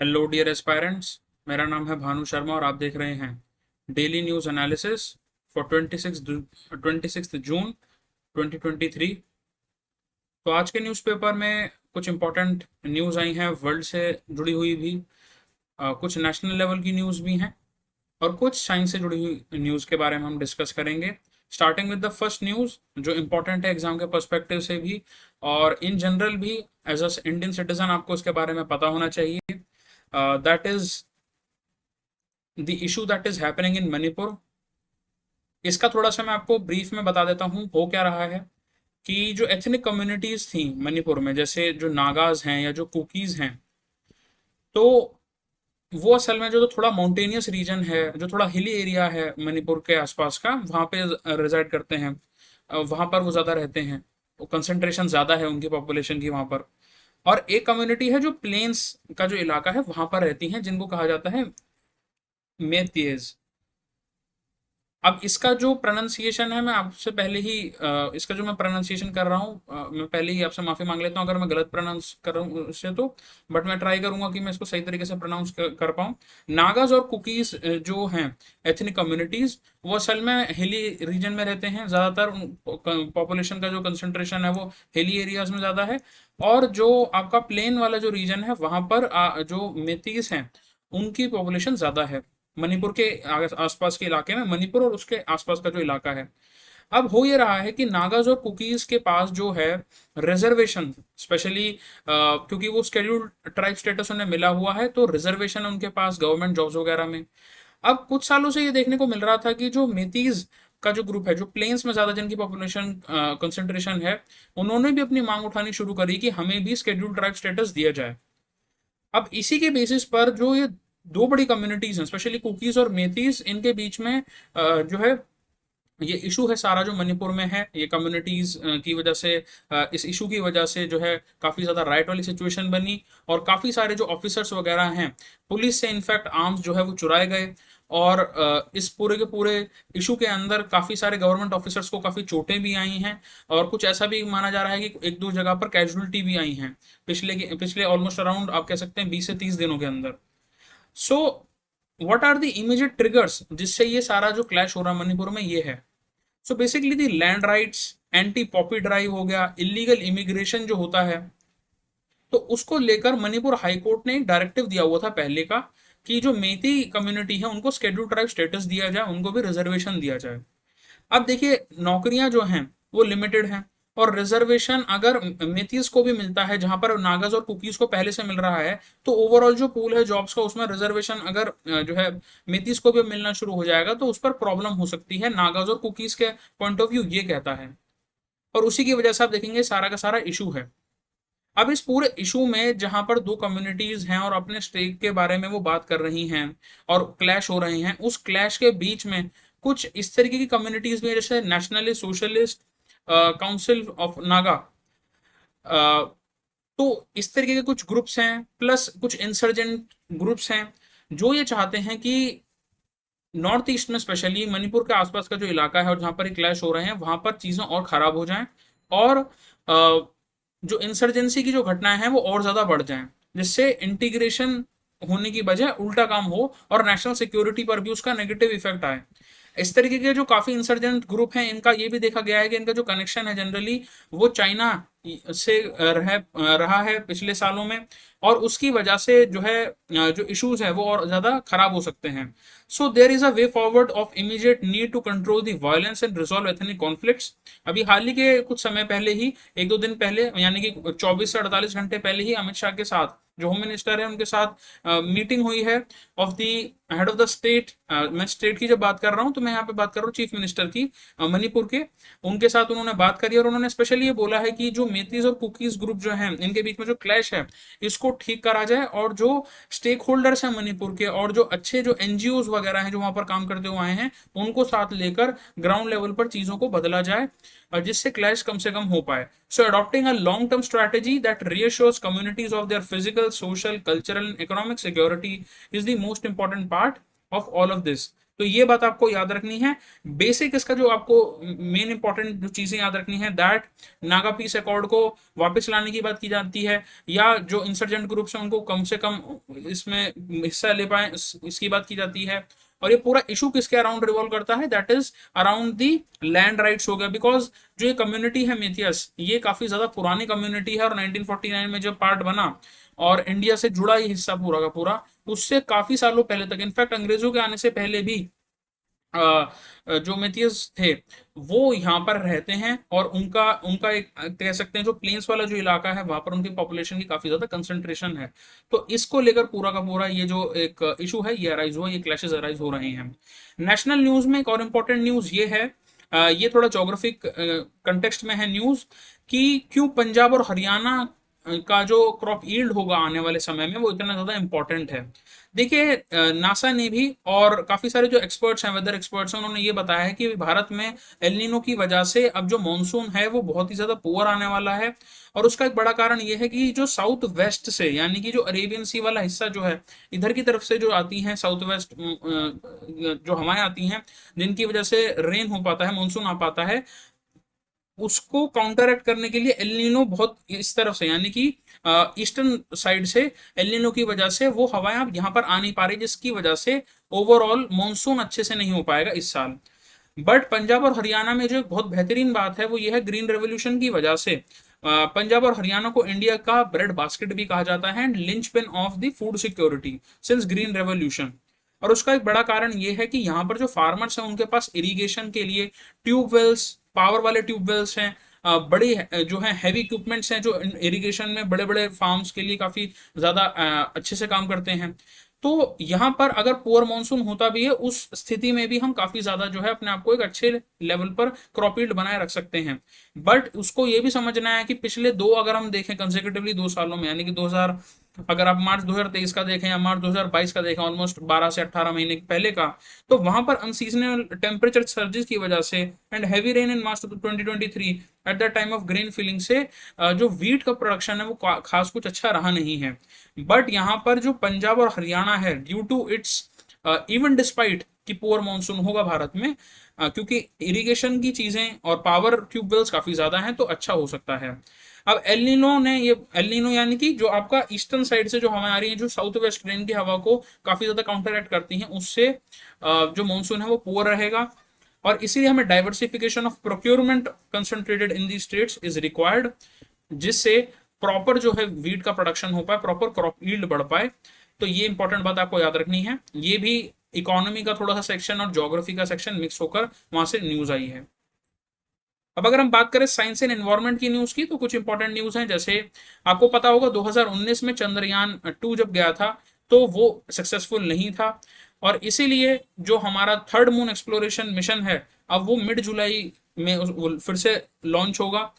Hello dear aspirants. मेरा नाम है भानु शर्मा और आप देख रहे हैं डेली न्यूज़ एनालिसिस फॉर 26 जून 2023। तो आज के न्यूज़पेपर में कुछ इम्पोर्टेंट न्यूज़ आई हैं वर्ल्ड से जुड़ी हुई भी। कुछ नेशनल लेवल की न्यूज़ भी हैं और कुछ साइंस से जुड़ी हुई न्यूज़ के बारे में हम डिस्कस करेंगे। Starting with the first news जो इम्पोर्टेंट है एग्जाम के पर्सपेक्टिव से भी और इन जनरल भी। एज अ इंडियन सिटीजन आपको इसके बारे में पता होना चाहिए। That is the issue that is happening in Manipur. इसका थोड़ा सा मैं आपको ब्रीफ में बता देता हूँ हो क्या रहा है कि जो एथनिक कम्युनिटीज थी मणिपुर में, जैसे जो नागाज हैं या जो कुकीज हैं, तो वो असल में जो तो थोड़ा माउंटेनियस रीजन है, जो थोड़ा हिली एरिया है मणिपुर के आसपास का, वहाँ पे रिजाइड करते हैं। वहाँ पर वो ज़्यादा रहते हैं, कंसंट्रेशन ज़्यादा है उनकी पॉपुलेशन की वहाँ पर। और एक कम्युनिटी है जो प्लेन्स का जो इलाका है वहाँ पर रहती हैं, जिनको कहा जाता है मेतियज। अब इसका जो प्रोनाउंसिएशन है, मैं आपसे पहले ही इसका जो मैं प्रोनाउंसिएशन कर रहा हूँ, मैं पहले ही आपसे माफ़ी मांग लेता हूँ अगर मैं गलत प्रोनाउंस कर रहा हूँ उससे तो। बट मैं ट्राई करूंगा कि मैं इसको सही तरीके से प्रोनाउंस कर पाऊँ। नागाज और कुकीज जो हैं एथनिक कम्युनिटीज़, वो असल में हिली रीजन में रहते हैं ज़्यादातर। पॉपुलेशन का जो कंसंट्रेशन है वो हिली एरियाज में ज़्यादा है। और जो आपका प्लेन वाला जो रीजन है वहाँ पर जो मेतीस हैं उनकी पॉपुलेशन ज़्यादा है। मणिपुर के आसपास के इलाके में, मणिपुर और उसके आसपास का जो इलाका है। अब हो ये रहा है कि नागाज और कुकीज के पास जो है रिजर्वेशन, स्पेशली क्योंकि वो शेड्यूल्ड ट्राइब स्टेटस उन्हें मिला हुआ है, तो रिजर्वेशन है उनके पास गवर्नमेंट जॉब्स वगैरह में। अब कुछ सालों से ये देखने को मिल रहा था कि जो मेतीज का जो ग्रुप है, जो प्लेन्स में ज्यादा जिनकी पॉपुलेशन कंसेंट्रेशन है, उन्होंने भी अपनी मांग उठानी शुरू करी कि हमें भी शेड्यूल्ड ट्राइब स्टेटस दिया जाए। अब इसी के बेसिस पर जो ये दो बड़ी कम्युनिटीज हैं, स्पेशली कुकीज और मेतीज, इनके बीच में जो है ये इशू है सारा जो मणिपुर में है, ये कम्युनिटीज की वजह से, इस इशू की वजह से जो है काफी ज्यादा राइट वाली सिचुएशन बनी। और काफी सारे जो ऑफिसर्स वगैरह हैं पुलिस से इनफैक्ट आर्म्स जो है वो चुराए गए। और इस पूरे के पूरे इशू के अंदर काफी सारे गवर्नमेंट ऑफिसर्स को काफी चोटें भी आई हैं। और कुछ ऐसा भी माना जा रहा है कि एक दो जगह पर कैजुअलिटी भी आई हैं पिछले ऑलमोस्ट अराउंड आप कह सकते हैं 20 से 30 दिनों के अंदर। So what are the immediate triggers जिससे ये सारा जो क्लैश हो रहा है मणिपुर में, ये है। So basically the land rights, anti Poppy drive हो गया, इलीगल इमिग्रेशन जो होता है, तो उसको लेकर मणिपुर हाईकोर्ट ने एक डायरेक्टिव दिया हुआ था पहले का कि जो मेती कम्युनिटी है उनको शेड्यूल ट्राइब स्टेटस दिया जाए, उनको भी रिजर्वेशन दिया जाए। अब देखिए, नौकरियां जो हैं वो लिमिटेड हैं। और रिजर्वेशन अगर मेथीज को भी मिलता है जहां पर नागाज और कुकीज को पहले से मिल रहा है, तो ओवरऑल जो पूल है जॉब्स का उसमें रिजर्वेशन अगर जो है मेथीज को भी मिलना शुरू हो जाएगा तो उस पर प्रॉब्लम हो सकती है, नागाज और कुकीज के पॉइंट ऑफ व्यू ये कहता है। और उसी की वजह से आप देखेंगे सारा का सारा इशू है। अब इस पूरे इशू में जहां पर दो कम्युनिटीज हैं और अपने स्टेट के बारे में वो बात कर रही हैं और क्लैश हो रहे हैं, उस क्लैश के बीच में कुछ इस तरीके की कम्युनिटीज भी हैं, जैसे nationalist socialist council of Naga. तो इस तरीके के कुछ ग्रुप्स हैं, प्लस कुछ इंसर्जेंट ग्रुप्स हैं जो ये चाहते हैं कि नॉर्थ ईस्ट में, स्पेशली मणिपुर के आसपास का जो इलाका है और जहां पर ये क्लैश हो रहे हैं, वहां पर चीजें और खराब हो जाएं। और जो इंसर्जेंसी की जो घटनाएं हैं वो और ज्यादा बढ़ जाएं, जिससे इंटीग्रेशन होने की बजाय उल्टा काम हो और नेशनल सिक्योरिटी पर भी उसका नेगेटिव इफेक्ट आए। इस तरीके के जो काफी इंसर्जेंट ग्रुप हैं, इनका ये भी देखा गया है कि इनका जो कनेक्शन है जनरली वो चाइना से रहा है पिछले सालों में। और उसकी वजह से जो है जो इश्यूज है वो और ज्यादा खराब हो सकते हैं। So there is a way forward of immediate need to control the violence and resolve ethnic conflicts. अभी हाल ही के कुछ समय पहले ही, एक दो दिन पहले, यानी कि 24 से 48 घंटे पहले ही, अमित शाह के साथ जो होम मिनिस्टर है उनके साथ मीटिंग हुई है of the head of the state. मैं स्टेट की जब बात कर रहा हूँ तो मैं यहाँ पे बात कर रहा हूँ चीफ मिनिस्टर की, मणिपुर के। उनके साथ उन्होंने बात करी और उन्होंने स्पेशली ये बोला है कि जो मेतीज और कुकीज ग्रुप जो हैं इनके बीच में जो क्लैश है इसको ठीक करा जाए, और जो स्टेक होल्डर्स हैं मणिपुर के और जो अच्छे जो एनजीओ वगैरह हैं जो वहां पर काम करते हुए आए हैं, उनको साथ लेकर ग्राउंड लेवल पर चीजों को बदला जाए जिससे क्लैश कम से कम हो पाए। So adopting a long term strategy that reassures communities of their physical, social, cultural and economic security is the most important part of all of this। तो ये बात आपको याद रखनी है। बेसिक इसका जो आपको मेन इंपॉर्टेंट जो चीजें याद रखनी है, दैट नागा पीस अकॉर्ड को वापस लाने की बात की जाती है, या जो इंसर्जेंट ग्रुप्स हैं उनको कम से कम इसमें हिस्सा ले पाए, इसकी बात की जाती है। और ये पूरा इशू किसके अराउंड रिवॉल्व करता है, that is around the land rights हो गया। बिकॉज जो ये कम्युनिटी है मेथियस, ये काफी ज्यादा पुरानी कम्युनिटी है, और 1949 में जब पार्ट बना और इंडिया से जुड़ा ये हिस्सा पूरा का पूरा, उससे काफी सालों पहले तक, इनफैक्ट अंग्रेजों के आने से पहले भी जो मेथियस थे वो यहाँ पर रहते हैं। और उनका उनका एक कह सकते हैं जो प्लेन्स वाला जो इलाका है वहां पर उनकी पॉपुलेशन की काफी ज्यादा कंसंट्रेशन है। तो इसको लेकर पूरा का पूरा ये जो एक इशू है ये अराइज हुआ, ये क्लैशेस अराइज हो रहे हैं। नेशनल न्यूज में एक और इम्पोर्टेंट न्यूज ये है, ये थोड़ा जोग्राफिक कंटेक्स्ट में है न्यूज, कि क्यों पंजाब और हरियाणा का जो क्रॉप यील्ड होगा आने वाले समय में वो इतना ज्यादा इंपॉर्टेंट है। देखिए, नासा ने भी और काफी सारे जो एक्सपर्ट्स हैं, वेदर एक्सपर्ट्स हैं, उन्होंने ये बताया है कि भारत में एलनीनो की वजह से अब जो मॉनसून है वो बहुत ही ज्यादा पुअर आने वाला है। और उसका एक बड़ा कारण ये है कि जो साउथ वेस्ट से, यानी कि जो अरेबियन सी वाला हिस्सा जो है इधर की तरफ से जो आती हैं साउथ वेस्ट जो हवाएं आती हैं, जिनकी वजह से रेन हो पाता है, मानसून आ पाता है, उसको काउंटरएक्ट करने के लिए एलिनो बहुत इस तरफ से, यानी कि ईस्टर्न साइड से एलिनो की वजह से वो हवाएं अब यहाँ पर आ नहीं पा रही, जिसकी वजह से ओवरऑल मॉनसून अच्छे से नहीं हो पाएगा इस साल। बट पंजाब और हरियाणा में जो एक बहुत बेहतरीन बात है वो ये है, ग्रीन रेवोल्यूशन की वजह से पंजाब और हरियाणा को इंडिया का ब्रेड बास्केट भी कहा जाता है, and linchpin of the food security since green revolution. और उसका एक बड़ा कारण ये है कि यहाँ पर जो फार्मर्स हैं उनके पास इरिगेशन के लिए ट्यूबवेल्स, पावर वाले ट्यूबवेल्स हैं, बड़ी जो है हैवी इक्विपमेंट्स हैं जो इरिगेशन में बड़े बड़े फार्म्स के लिए काफी ज्यादा अच्छे से काम करते हैं। तो यहाँ पर अगर पुअर मानसून होता भी है, उस स्थिति में भी हम काफी ज्यादा जो है अपने आप को एक अच्छे लेवल पर क्रॉप यील्ड बनाए रख सकते हैं। बट उसको ये भी समझना है कि पिछले दो, अगर हम देखें कंसेक्यूटिवली 2 सालों में, यानी कि 2000, अगर आप मार्च 2023 का देखें या मार्च 2022 का देखें, ऑलमोस्ट 12 से 18 महीने पहले का, तो वहां पर अनसीजनल टेम्परेचर सर्जेस की वजह से and heavy rain in March 2023 at the time of grain filling से जो वीट का प्रोडक्शन है वो खास कुछ अच्छा रहा नहीं है। बट यहाँ पर जो पंजाब और हरियाणा है, due to its even despite कि पुअर मानसून होगा भारत में, क्योंकि इरिगेशन की चीजें और पावर ट्यूबवेल्स काफी ज्यादा हैं, तो अच्छा हो सकता है। अब एलिनो ने ये, एलिनो यानी कि जो आपका ईस्टर्न साइड से जो हवाएं आ रही हैं जो साउथ वेस्ट ट्रेन की हवा को काफी ज्यादा काउंटरएक्ट करती हैं, उससे जो मानसून है वो पुअर रहेगा। और इसीलिए हमें diversification of procurement concentrated in the states is required, जिससे प्रॉपर जो है वीट का प्रोडक्शन हो पाए, प्रॉपर क्रॉप यील्ड बढ़ पाए। तो ये इंपॉर्टेंट बात आपको याद रखनी है। ये भी इकोनॉमी का थोड़ा सा सेक्शन और ज्योग्राफी का सेक्शन मिक्स होकर वहां से न्यूज आई है। अब अगर हम बात करें साइंस एंड एनवायरनमेंट की न्यूज की, तो कुछ इंपॉर्टेंट न्यूज हैं। जैसे आपको पता होगा 2019 में चंद्रयान 2 जब गया था तो वो सक्सेसफुल नहीं था, और इसीलिए जो हमारा थर्ड मून एक्सप्लोरेशन मिशन है अब वो मिड जुलाई में फिर से लॉन्च होगा।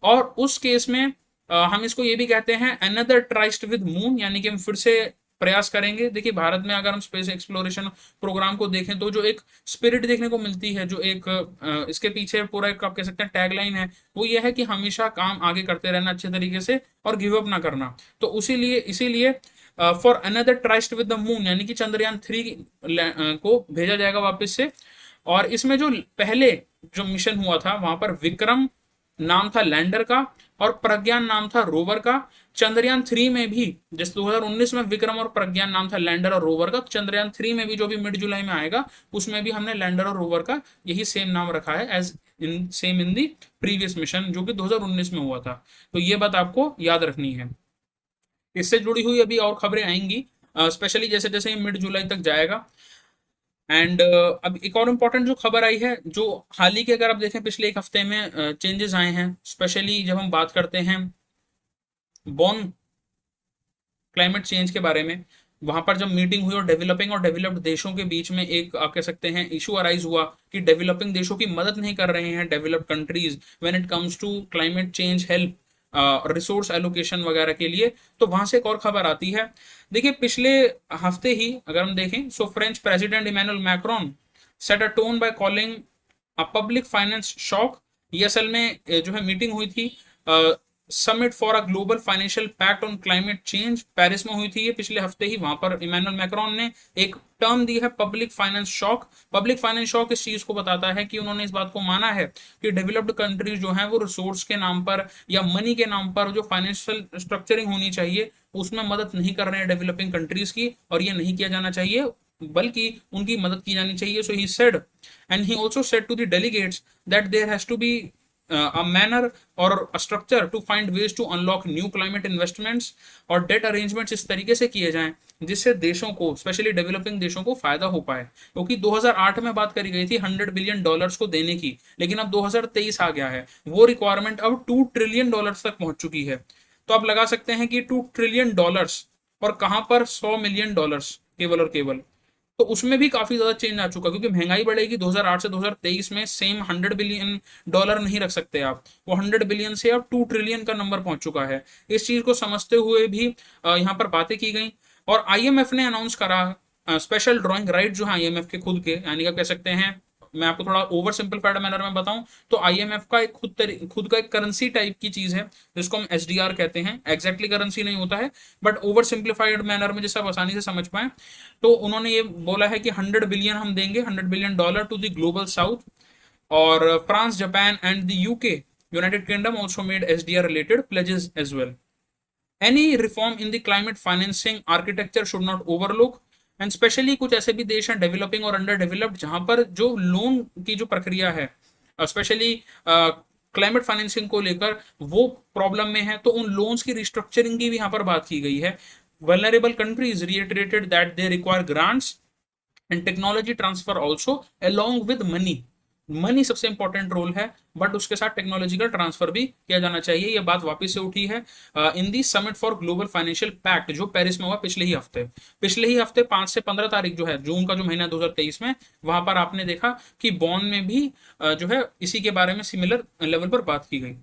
और उस केस में हम इसको ये भी कहते हैं अनदर ट्राइस्ट विद मून, यानी कि हम फिर से प्रयास करेंगे। देखिए, भारत में अगर हम स्पेस एक्सप्लोरेशन प्रोग्राम को देखें तो जो एक स्पिरिट देखने को मिलती है, जो एक इसके पीछे पूरा एक आप कह सकते हैं टैगलाइन है, वो ये है कि हमेशा काम आगे करते रहना अच्छे तरीके से और गिव अप ना करना। तो इसीलिए इसीलिए for another tryst with the moon, यानी कि चंद्रयान 3 को भेजा जाएगा वापस से। और इसमें जो पहले जो मिशन हुआ था वहां पर विक्रम नाम था लैंडर का और प्रज्ञान नाम था रोवर का। चंद्रयान 3 में भी, जैसे 2019 में विक्रम और प्रज्ञान नाम था लैंडर और रोवर का, तो चंद्रयान 3 में भी जो भी मिड जुलाई में आएगा उसमें भी हमने लैंडर और रोवर का यही सेम नाम रखा है as in same in the previous mission जो कि 2019 में हुआ था। तो ये बात आपको याद रखनी है। इससे जुड़ी हुई अभी और खबरें आएंगी, स्पेशली जैसे जैसे मिड जुलाई तक जाएगा। एंड अब एक और इम्पोर्टेंट जो खबर आई है, जो हाल ही के अगर आप देखें पिछले एक हफ्ते में चेंजेस आए हैं, स्पेशली जब हम बात करते हैं बॉन क्लाइमेट चेंज के बारे में। वहां पर जब मीटिंग हुई और डेवलपिंग और डेवलप्ड देशों के बीच में एक आप कह सकते हैं इशू अराइज हुआ कि डेवलपिंग देशों की मदद नहीं कर रहे हैं developed countries when it comes to climate change help, resource allocation वगैरह के लिए। तो वहां से एक और खबर आती है। देखिए, पिछले हफ्ते ही अगर हम देखें, so French president Emmanuel Macron set a tone by calling a public finance shock. ये असल में जो है मीटिंग हुई थी summit for a global financial pact on climate change, Paris में हुई थी ये पिछले हफ्ते ही। वहां पर इमैनुअल मैक्रोन ने एक टर्म दी है public finance shock. Public finance shock इस चीज को बताता है कि उन्होंने इस बात को माना है कि डेवलप्ड कंट्रीज जो हैं वो रिसोर्स के नाम पर या मनी के नाम पर जो फाइनेंशियल स्ट्रक्चरिंग होनी चाहिए उसमें मदद नहीं कर रहे हैं डेवलपिंग कंट्रीज की, और ये नहीं किया जाना चाहिए बल्कि उनकी मदद की जानी चाहिए। So he said, and he also said to the delegates that there has to be a manner or a structure to find ways to unlock new climate investments और डेट अरेंजमेंट्स इस तरीके से किए जाएं जिससे देशों को, स्पेशली डेवलपिंग देशों को फायदा हो पाए। क्योंकि 2008 में बात करी गई थी $100 बिलियन को देने की, लेकिन अब 2023 आ गया है, वो रिक्वायरमेंट अब $2 ट्रिलियन तक पहुंच चुकी है। तो आप लगा सकते हैं कि $2 ट्रिलियन और कहां पर $100 मिलियन केवल और केवल। तो उसमें भी काफी ज्यादा चेंज आ चुका, क्योंकि महंगाई बढ़ेगी। 2008 से 2023 में सेम $100 बिलियन नहीं रख सकते आप, वो 100 बिलियन से अब 2 ट्रिलियन का नंबर पहुंच चुका है। इस चीज को समझते हुए भी यहाँ पर बातें की गई, और आईएमएफ ने अनाउंस करा स्पेशल ड्राइंग राइट जो है आईएमएफ के खुद के, यानी कि कह सकते हैं, मैं आपको थोड़ा ओवर सिंपलीफाइड मैनर में बताऊं तो आईएमएफ का एक खुद का एक करेंसी टाइप की चीज है जिसको हम एसडीआर कहते हैं। एग्जैक्टली करेंसी नहीं होता है, बट ओवर सिंपलीफाइड मैनर में जिससे आप आसानी से समझ पाए, तो उन्होंने ये बोला है कि 100 बिलियन हम देंगे, $100 billion to the global south. और France, Japan and the UK, United Kingdom also made SDR related pledges as well. Any reform in the climate financing architecture should not overlook, and specially कुछ ऐसे भी देश हैं developing और under developed जहां पर जो लोन की जो प्रक्रिया है, स्पेशली क्लाइमेट फाइनेंसिंग को लेकर वो प्रॉब्लम में है, तो उन लोन्स की रिस्ट्रक्चरिंग की भी यहाँ पर बात की गई है। Vulnerable countries reiterated that they require grants and technology transfer also along with money। Money सबसे इंपॉर्टेंट रोल है, बट उसके साथ टेक्नोलॉजिकल ट्रांसफर भी किया जाना चाहिए। ये बात वापस से उठी है in the summit for global financial pact जो पेरिस में हुआ पिछले ही हफ्ते 5 से 15 तारीख जो है जून का जो महीना 2023 में, वहां पर आपने देखा कि बॉन में भी जो है इसी के बारे में सिमिलर लेवल पर बात की गई।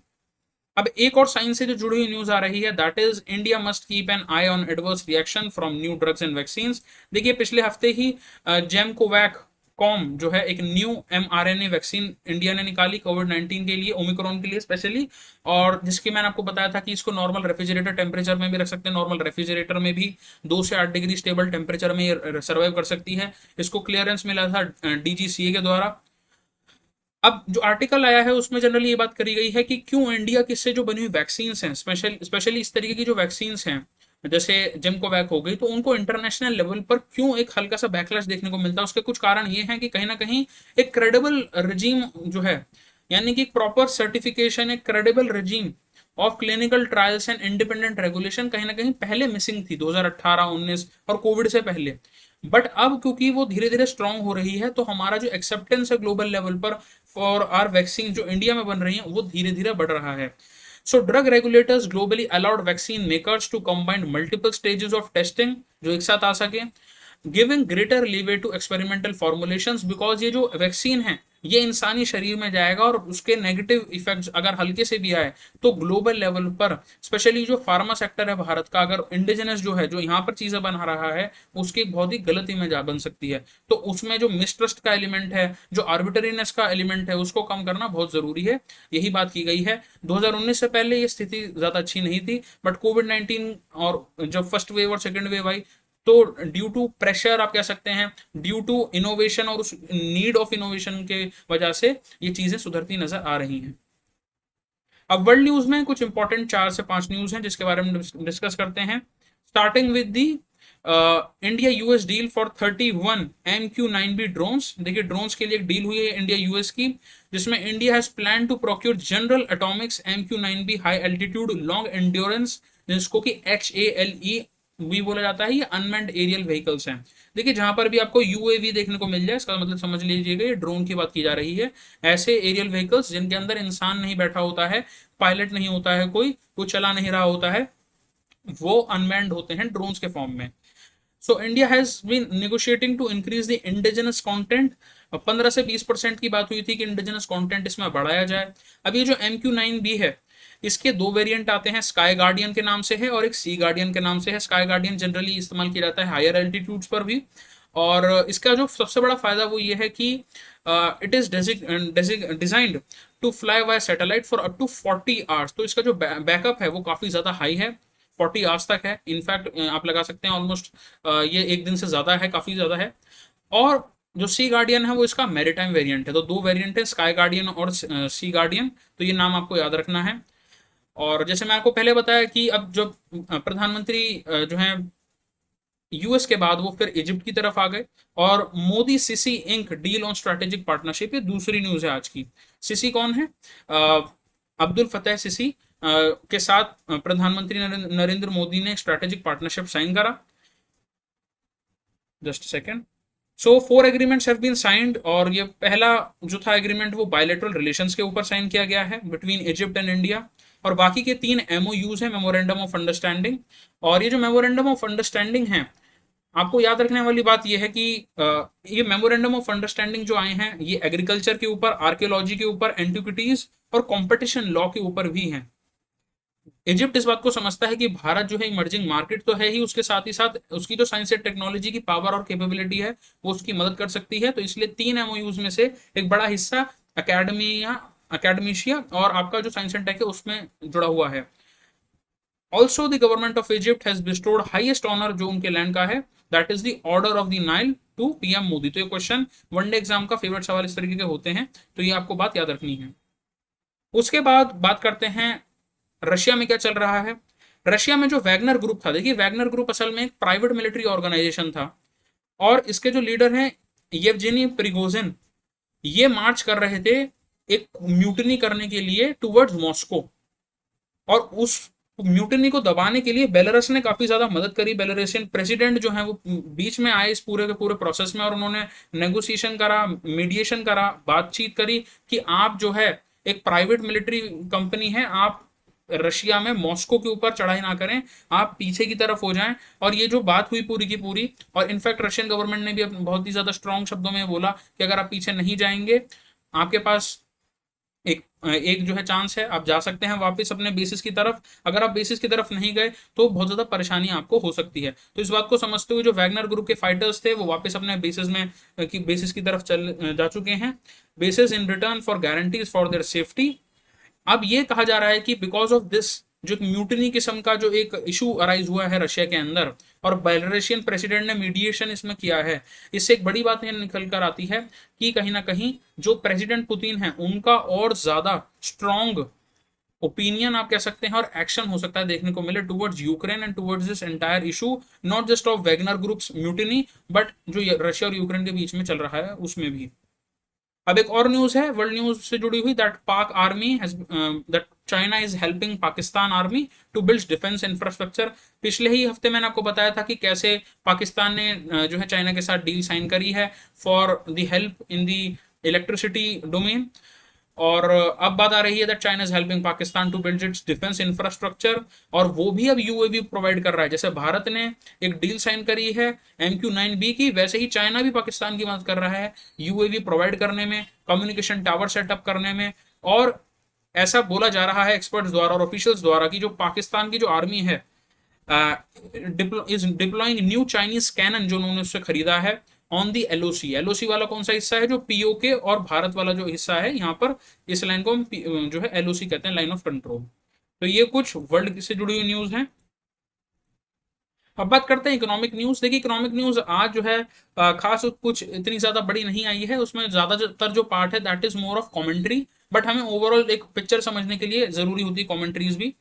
अब एक और साइंस से जो जुड़ी हुई न्यूज आ रही है, that is India must keep an I on adverse reaction from new drugs and vaccine. देखिए पिछले हफ्ते ही जेमकोवैक कॉम जो है एक न्यू mRNA वैक्सीन इंडिया ने निकाली कोविड-19 के लिए, ओमिक्रॉन के लिए स्पेशली, और जिसकी मैंने आपको बताया था कि इसको नॉर्मल रेफ्रिजरेटर टेम्परेचर में भी रख सकते हैं, नॉर्मल रेफ्रिजरेटर में भी 2 से 8 डिग्री स्टेबल टेम्परेचर में ये सर्वाइव कर सकती है। इसको क्लियरेंस मिला था डीजीसीए के द्वारा। अब जो आर्टिकल आया है उसमें जनरली ये बात करी गई है कि क्यों इंडिया किससे जो बनी हुई वैक्सीन हैं, स्पेशली इस तरीके की जो वैक्सीन हैं जैसे जिमकोवैक हो गई, तो उनको इंटरनेशनल लेवल पर क्यों एक हल्का सा बैकलैश देखने को मिलता है। उसके कुछ कारण ये हैं कि कहीं ना कहीं एक क्रेडिबल रजीम जो है, यानी कि प्रॉपर सर्टिफिकेशन, एक credible regime of clinical trials and independent regulation कहीं ना कहीं पहले मिसिंग थी 2018-19 और कोविड से पहले। बट अब क्योंकि वो धीरे धीरे स्ट्रांग हो रही है, तो हमारा जो एक्सेप्टेंस है ग्लोबल लेवल पर फॉर आर वैक्सीन जो इंडिया में बन रही है वो धीरे धीरे बढ़ रहा है। So drug regulators globally allowed vaccine makers to combine multiple stages of testing जो एक साथ आ सके, giving greater leeway to experimental formulations, because ये जो वैक्सीन है ये इंसानी शरीर में जाएगा और उसके नेगेटिव इफेक्ट्स अगर हल्के से भी आए तो ग्लोबल लेवल पर, स्पेशली जो फार्मा सेक्टर है भारत का, अगर इंडिजिनस जो है जो यहाँ पर चीजें बना रहा है उसकी एक बहुत ही गलत इमेज बन सकती है। तो उसमें जो मिसट्रस्ट का एलिमेंट है, जो आर्बिटरीनेस का एलिमेंट है, उसको कम करना बहुत जरूरी है, यही बात की गई है। 2019 से पहले ये स्थिति ज्यादा अच्छी नहीं थी, बट कोविड-19 और जब फर्स्ट वेव और सेकेंड वेव आई तो ड्यू टू प्रेशर आप कह सकते हैं, ड्यू टू इनोवेशन और उस नीड ऑफ इनोवेशन के वजह से ये चीजें सुधरती नजर आ रही हैं। अब वर्ल्ड न्यूज में कुछ इंपॉर्टेंट 4 से 5 न्यूज हैं जिसके बारे में डिस्कस करते हैं, starting with the India US deal for 31 MQ-9B drones. देखिए ड्रोन्स के लिए एक डील हुई है इंडिया यूएस की, जिसमें India has plan to procure General Atomics MQ-9B high altitude long endurance, जिसको कि HALE भी बोला जाता है। ये अनमैन्ड एरियल व्हीकल्स हैं। देखिए जहां पर भी आपको यूएवी देखने को मिल जाए, इसका मतलब समझ लीजिएगा ये ड्रोन की बात की जा रही है। ऐसे एरियल व्हीकल्स जिनके अंदर इंसान नहीं बैठा होता है, पायलट नहीं होता है, कोई चला नहीं रहा होता है, वो अनमैन्ड होते हैं ड्रोन्स के फॉर्म में। So India has been negotiating to increase the indigenous content. 15 से 20% की बात हुई थी कि इंडिजिनस कंटेंट इसमें बढ़ाया जाए। अब ये जो MQ-9B है इसके 2 वेरिएंट आते हैं, स्काई गार्डियन के नाम से है और एक सी गार्डियन के नाम से है। स्काई गार्डियन जनरली इस्तेमाल किया जाता है हायर एल्टीट्यूड्स पर भी, और इसका जो सबसे बड़ा फायदा वो ये है कि it is designed to fly via satellite for up to 40 hours. तो इसका जो बैकअप है वो काफ़ी ज़्यादा हाई है, 40 आवर्स तक है। इनफैक्ट आप लगा सकते हैं ऑलमोस्ट ये एक दिन से ज़्यादा है, काफ़ी ज़्यादा है। और जो सी गार्डियन है वो इसका मैरीटाइम वेरिएंट है। तो दो वेरिएंट है, स्काई गार्डियन और सी गार्डियन। तो ये नाम आपको याद रखना है। और जैसे मैं आपको पहले बताया कि अब जो प्रधानमंत्री जो है यूएस के बाद वो फिर इजिप्ट की तरफ आ गए। और Modi Sisi ink deal on strategic partnership, ये दूसरी न्यूज है आज की। सिसी कौन है? अब्दुल फतेह सिसी के साथ प्रधानमंत्री नरेंद्र मोदी ने स्ट्रेटेजिक पार्टनरशिप साइन करा। Just second. So 4 agreements have been signed, और ये पहला जो था एग्रीमेंट वो बायलेटरल रिलेशंस के ऊपर साइन किया गया है बिटवीन इजिप्ट एंड इंडिया। और बाकी के 3 एमओयूज है, मेमोरेंडम ऑफ अंडरस्टैंडिंग। और ये जो मेमोरेंडम ऑफ अंडरस्टैंडिंग है, आपको याद रखने वाली बात यह है कि ये मेमोरेंडम ऑफ अंडरस्टैंडिंग जो आए हैं ये एग्रीकल्चर के ऊपर, आर्कियोलॉजी के ऊपर, एंटिक्विटीज और कंपटीशन लॉ के ऊपर भी हैं। इजिप्ट इस बात को समझता है कि भारत जो है इमर्जिंग मार्केट तो है ही, उसके साथ ही साथ उसकी जो साइंस एंड टेक्नोलॉजी की पावर और कैपेबिलिटी है वो उसकी मदद कर सकती है। तो इसलिए 3 एमओयूज में से एक बड़ा हिस्सा अकेडमिशिया और आपका जो साइंस एंड टेक है उसमें जुड़ा हुआ है। Also the government of Egypt has bestowed highest honour जो उनके लैंड का है, that is the order of the Nile to PM Modi. तो ये क्वेश्चन वनडे एग्जाम का फेवरेट सवाल इस तरीके के होते हैं, तो ये आपको बात याद रखनी है। उसके बाद बात करते हैं रशिया में क्या चल रहा है। रशिया में जो वैगनर ग्रुप था, देखिए वैगनर ग्रुप असल में एक प्राइवेट मिलिट्री ऑर्गेनाइजेशन था, और इसके जो लीडर हैं येवजेनी प्रिगोजिन, ये मार्च कर रहे थे एक म्यूटनी करने के लिए टुवर्ड्स मॉस्को। और उस म्यूटनी को दबाने के लिए बेलारस ने काफी ज्यादा मदद करी। बेलारसियन प्रेसिडेंट जो है वो बीच में आए इस पूरे के पूरे प्रोसेस में, और उन्होंने नेगोशिएशन करा, मीडिएशन करा, बातचीत करी कि आप जो है एक प्राइवेट मिलिट्री कंपनी है, आप रशिया में मॉस्को के ऊपर चढ़ाई ना करें, आप पीछे की तरफ हो जाएं। और ये जो बात हुई पूरी की पूरी, और इनफैक्ट रशियन गवर्नमेंट ने भी बहुत ही ज्यादा स्ट्रॉन्ग शब्दों में बोला कि अगर आप पीछे नहीं जाएंगे, आपके पास एक एक जो है चांस है, आप जा सकते हैं वापस अपने बेसिस की तरफ। अगर आप बेसिस की तरफ नहीं गए तो बहुत ज्यादा परेशानी आपको हो सकती है। तो इस बात को समझते हुए जो वैगनर ग्रुप के फाइटर्स थे वो वापस अपने बेसिस में बेसिस की तरफ चल जा चुके हैं, basis in return for guarantees for their safety. अब ये कहा जा रहा है कि बिकॉज ऑफ दिस जो म्यूटनी किस्म का जो एक इशू अराइज हुआ है रशिया के अंदर, और बेलारूसियन प्रेसिडेंट ने मीडिएशन इसमें किया है, इससे एक बड़ी बात निकल कर आती है कि कहीं ना कहीं जो प्रेसिडेंट पुतिन है उनका और ज्यादा स्ट्रॉन्ग ओपिनियन आप कह सकते हैं और एक्शन हो सकता है देखने को मिले towards Ukraine and towards this entire issue, not just of Wagner groups mutiny, but जो रशिया और यूक्रेन के बीच में चल रहा है उसमें भी। अब एक और न्यूज है वर्ल्ड न्यूज से जुड़ी हुई, that Pak army has that China is helping Pakistan army to build defence infrastructure. पिछले ही हफ्ते मैंने आपको बताया था कि कैसे पाकिस्तान ने जो है चाइना के साथ डील साइन करी है for the help in the electricity domain. और अब बात आ रही है that China is helping Pakistan to build its defence infrastructure, और वो भी अब यूएवी प्रोवाइड कर रहा है। जैसे भारत ने एक डील साइन करी है MQ-9B की, वैसे ही चाइना भी पाकिस्तान की मदद कर रहा है यूएवी प्रोवाइड करने में, कम्युनिकेशन टावर सेटअप करने में। और ऐसा बोला जा रहा है एक्सपर्ट्स द्वारा और ऑफिशियल्स द्वारा कि जो पाकिस्तान की जो आर्मी है is deploying new Chinese cannon जो उन्होंने उससे खरीदा है ऑन दी एलओसी। एलओसी वाला कौन सा हिस्सा है? जो पीओके और भारत वाला जो हिस्सा है, यहाँ पर इस लाइन को हम जो है एलओसी कहते हैं, लाइन ऑफ कंट्रोल। तो ये कुछ वर्ल्ड से जुड़ी हुई न्यूज है। अब बात करते हैं इकोनॉमिक न्यूज। देखिए इकोनॉमिक न्यूज आज जो है खास कुछ इतनी ज्यादा बड़ी नहीं आई है, उसमें ज्यादातर जो पार्ट है that is more of commentary, but हमें ओवरऑल एक पिक्चर समझने के लिए जरूरी होती है कमेंट्रीज भी।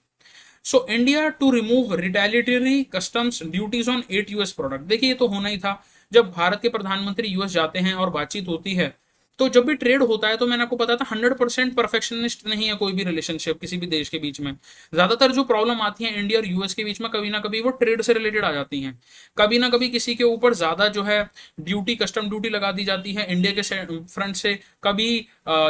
So India to remove retaliatory customs duties on 8 US product. देखिए ये तो होना ही था, जब भारत के प्रधानमंत्री यूएस जाते हैं और बातचीत होती है, तो जब भी ट्रेड होता है तो मैंने आपको बताया था 100% परफेक्शनिस्ट नहीं है कोई भी रिलेशनशिप किसी भी देश के बीच में। ज्यादातर जो प्रॉब्लम आती है इंडिया और यूएस के बीच में कभी ना कभी वो ट्रेड से रिलेटेड आ जाती हैं। कभी ना कभी किसी के ऊपर ज्यादा जो है ड्यूटी, कस्टम ड्यूटी लगा दी जाती है इंडिया के फ्रंट से, कभी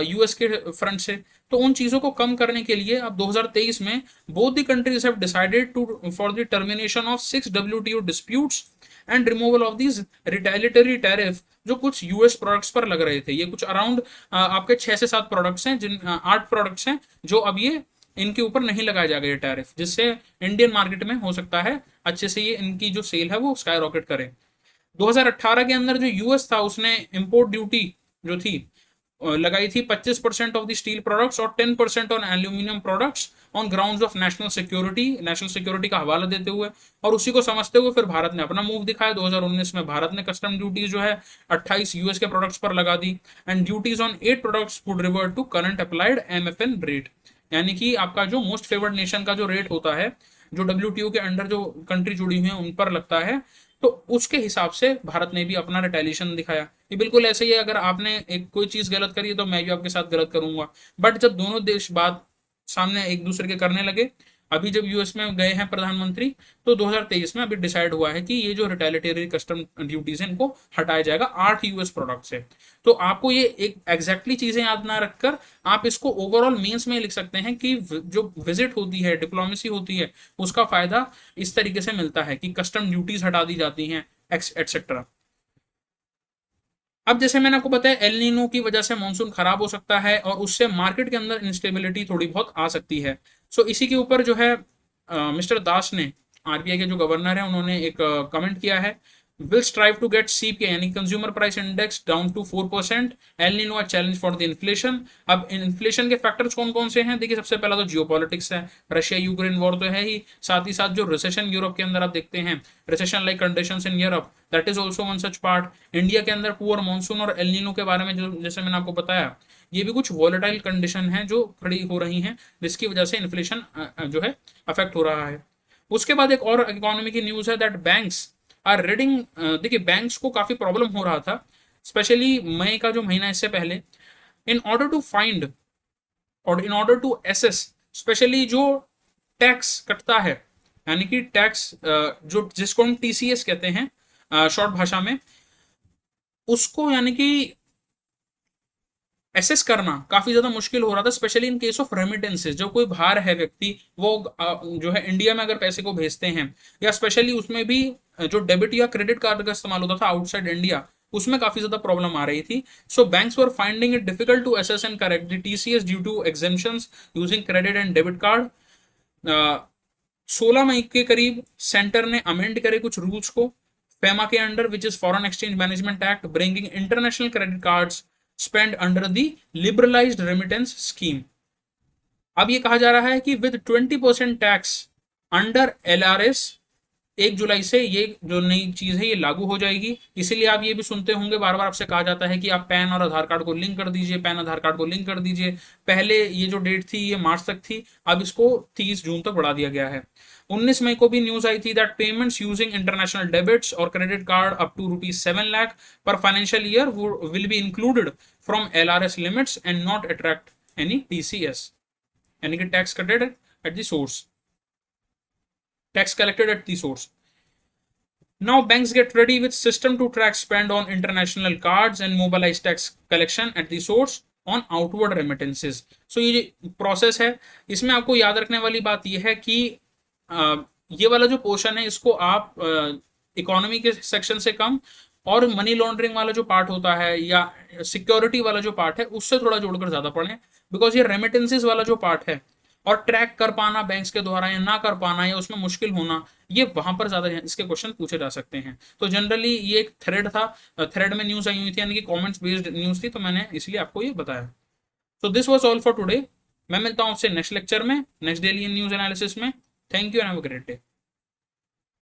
यूएस के फ्रंट से। तो उन चीजों को कम करने के लिए अब 2023 में both the countries have decided to for the termination of 6 WTO disputes and removal of these retaliatory tariff जो कुछ यूएस प्रोडक्ट्स पर लग रहे थे। ये कुछ अराउंड आपके 6 से 7 प्रोडक्ट्स हैं, जिन 8 प्रोडक्ट्स हैं जो अब ये इनके ऊपर नहीं लगाया जाएगा ये टैरिफ, जिससे इंडियन मार्केट में हो सकता है अच्छे से ये इनकी जो सेल है वो स्काई रॉकेट करे। 2018 के अंदर जो यूएस था उसने इंपोर्ट ड्यूटी जो थी लगाई थी 25% ऑफ द स्टील प्रोडक्ट्स और 10% on aluminium products on grounds of national security का हवाला देते हुए। और उसी को समझते हुए फिर भारत ने अपना मूव दिखाया। 2019 में भारत ने कस्टम ड्यूटीज जो है 28 यूएस के प्रोडक्ट्स पर लगा दी and duties on 8 products would revert to current applied MFN rate. यानी कि आपका जो मोस्ट फेवर्ड नेशन का जो रेट होता है, जो डब्ल्यूटीओ के अंडर जो कंट्री जुड़ी हुई है उन पर लगता है, तो उसके हिसाब से भारत ने भी अपना रिटेलिएशन दिखाया। ये बिल्कुल ऐसे ही है, अगर आपने एक कोई चीज गलत करी है तो मैं भी आपके साथ गलत करूंगा। बट जब दोनों देश बात सामने एक दूसरे के करने लगे, अभी जब यूएस में गए हैं प्रधानमंत्री, तो 2023 में अभी डिसाइड हुआ है कि ये जो रिटेलिटरी कस्टम ड्यूटीज है इनको हटाया जाएगा 8 यूएस प्रोडक्ट से। तो आपको ये एक एग्जैक्टली चीजें याद ना रखकर आप इसको ओवरऑल मीन्स में लिख सकते हैं कि जो विजिट होती है, डिप्लोमेसी होती है, उसका फायदा इस तरीके से मिलता है कि कस्टम ड्यूटीज हटा दी जाती हैं एक्सेट्रा। अब जैसे मैंने आपको बताया, एल नीनो की वजह से मानसून खराब हो सकता है और उससे मार्केट के अंदर इंस्टेबिलिटी थोड़ी बहुत आ सकती है। सो इसी के ऊपर जो है मिस्टर दास ने, आरबीआई के जो गवर्नर है, उन्होंने एक कमेंट किया है, will strive to get CPI यानी consumer price index down to 4%। El Nino a challenge for the inflation. अब इन्फ्लेशन के फैक्टर्स कौन कौन से हैं? देखिए, सबसे पहला तो जियोपॉलिटिक्स है, रशिया यूक्रेन वॉर तो है ही, साथ ही साथ जो रिसेशन यूरोप के अंदर आप देखते हैं, recession like conditions in Europe, that is also one such part. India के अंदर पुअर मानसून और एल नीनो के बारे में जो जैसे मैंने आपको बताया, ये भी कुछ वॉलेटाइल कंडीशन है जो खड़ी हो रही हैं, जिसकी वजह से इन्फ्लेशन जो है अफेक्ट हो रहा है। उसके बाद एक और इकोनॉमी की न्यूज है दैट बैंक्स आर रीडिंग। देखिए, बैंक्स को काफी प्रॉब्लम हो रहा था, स्पेशली मई का जो महीना इससे पहले, इन ऑर्डर टू फाइंड और in order to assess, specially जो टैक्स कटता है, यानी कि टैक्स जो जिसको हम टीसीएस कहते हैं शॉर्ट भाषा में, उसको यानी कि एसेस करना काफी ज्यादा मुश्किल हो रहा था, specially in case of remittances. जो कोई बाहर है व्यक्ति, वो जो है इंडिया में अगर पैसे को भेजते हैं, या स्पेशली उसमें भी जो डेबिट या क्रेडिट कार्ड का इस्तेमाल होता था आउटसाइड इंडिया, उसमें काफी ज्यादा प्रॉब्लम आ रही थी। So banks were finding it difficult to assess and correct the TCS due to exemptions using credit and debit card. 16 मई के करीब सेंटर ने अमेंड करे कुछ रूल्स को फेमा के under, which is foreign exchange management act, bringing international credit cards spend under the liberalised remittance scheme. अब ये कहा जा रहा है कि विद 20% टैक्स अंडर एलआरएस 1 जुलाई से ये जो नई चीज है ये लागू हो जाएगी। इसीलिए आप ये भी सुनते होंगे, बार बार आपसे कहा जाता है कि आप पैन और आधार कार्ड को लिंक कर दीजिए, पैन आधार कार्ड को लिंक कर दीजिए। पहले ये जो डेट थी ये मार्च तक थी, अब इसको 30 जून तक बढ़ा दिया गया है। 19 मई को भी न्यूज आई थी that payments using international debits और credit card up to ₹7 lakh per financial year will be included from LRS limits and not attract any TCS, यानी कि टैक्स कटेड at the source, tax collected at the source. Now banks get ready with system to track spend on international cards and mobilize tax collection at the source on outward remittances. So ये process है, इसमें आपको याद रखने वाली बात यह है कि ये वाला जो पोर्शन है इसको आप इकोनॉमी के सेक्शन से कम और मनी लॉन्ड्रिंग वाला जो पार्ट होता है या सिक्योरिटी वाला जो पार्ट है उससे थोड़ा जोड़कर ज्यादा पढ़ें, बिकॉज ये रेमिटेंसेस वाला जो पार्ट है और ट्रैक कर पाना बैंक्स के द्वारा या ना कर पाना या उसमें मुश्किल होना, ये वहां पर ज्यादा इसके क्वेश्चन पूछे जा सकते हैं। तो जनरली ये एक थ्रेड था, थ्रेड में न्यूज आई हुई थी, यानी कि कमेंट्स बेस्ड न्यूज थी, तो मैंने इसलिए आपको ये बताया। So this was all for today. मैं मिलता हूं आपसे नेक्स्ट लेक्चर में, नेक्स्ट डेली न्यूज एनालिसिस में। Thank you and have a great day.